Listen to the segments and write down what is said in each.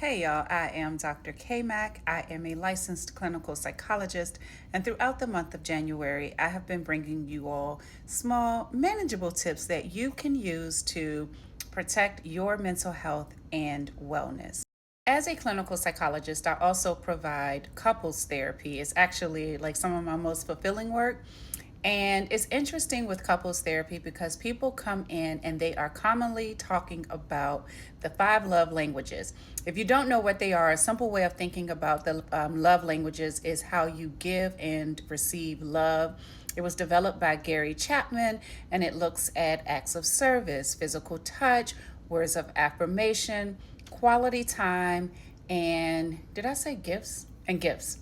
Hey y'all, I am Dr. K Mac. I am a licensed clinical psychologist, and throughout the month of January, I have been bringing you all small, manageable tips that you can use to protect your mental health and wellness. As a clinical psychologist, I also provide couples therapy. It's actually like some of my most fulfilling work. And it's interesting with couples therapy because people come in and they are commonly talking about the five love languages. If you don't know what they are, a simple way of thinking about the love languages is how you give and receive love. It was developed by Gary Chapman, and it looks at acts of service, physical touch, words of affirmation, quality time, and did I say gifts? And gifts.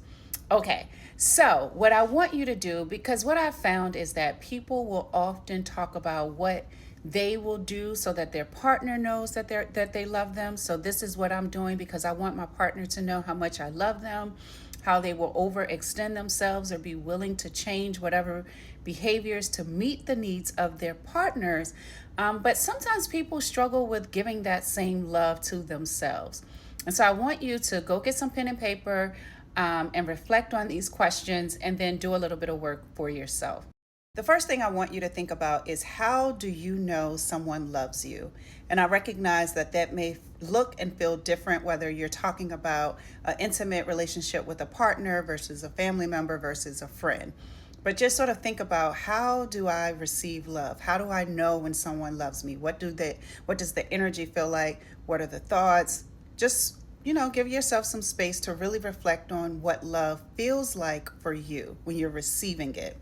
Okay, so what I want you to do, because what I've found is that people will often talk about what they will do so that their partner knows that they love them. So this is what I'm doing because I want my partner to know how much I love them, how they will overextend themselves or be willing to change whatever behaviors to meet the needs of their partners. But sometimes people struggle with giving that same love to themselves. And so I want you to go get some pen and paper and reflect on these questions and then do a little bit of work for yourself. The first thing I want you to think about is, how do you know someone loves you? And I recognize that that may look and feel different whether you're talking about an intimate relationship with a partner versus a family member versus a friend. But just sort of think about, how do I receive love? How do I know when someone loves me? What does the energy feel like? What are the thoughts? Just give yourself some space to really reflect on what love feels like for you when you're receiving it.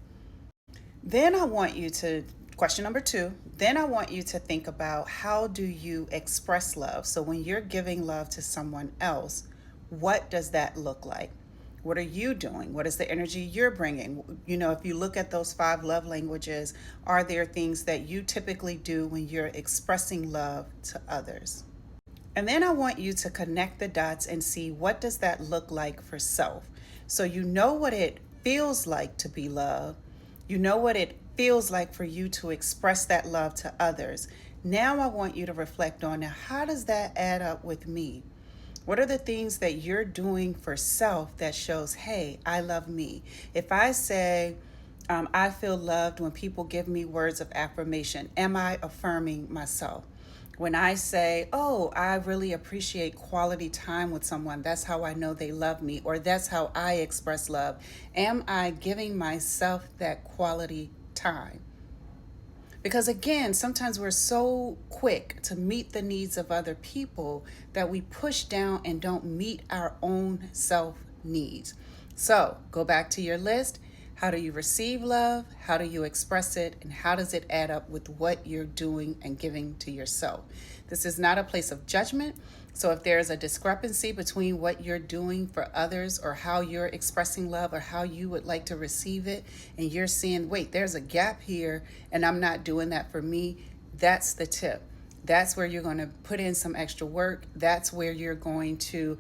Then I want you to, question number two, then I want you to think about, how do you express love? So when you're giving love to someone else, what does that look like? What are you doing? What is the energy you're bringing? If you look at those five love languages, are there things that you typically do when you're expressing love to others? And then I want you to connect the dots and see, what does that look like for self? So you know what it feels like to be loved. You know what it feels like for you to express that love to others. Now I want you to reflect on, now, how does that add up with me? What are the things that you're doing for self that shows, hey, I love me? If I say, I feel loved when people give me words of affirmation, am I affirming myself? When I say, oh, I really appreciate quality time with someone, that's how I know they love me, or that's how I express love, am I giving myself that quality time? Because again, sometimes we're so quick to meet the needs of other people that we push down and don't meet our own self needs. So go back to your list. How do you receive love? How do you express it? And how does it add up with what you're doing and giving to yourself? This is not a place of judgment. So if there's a discrepancy between what you're doing for others or how you're expressing love or how you would like to receive it, and you're seeing, wait, there's a gap here and I'm not doing that for me, that's the tip. That's where you're going to put in some extra work. That's where you're going to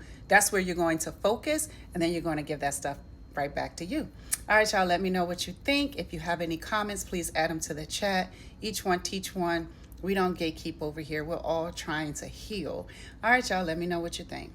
focus, and then you're going to give that stuff right back to you. All right, y'all, let me know what you think. If you have any comments, please add them to the chat. Each one teach one. We don't gatekeep over here. We're all trying to heal. All right, y'all, let me know what you think.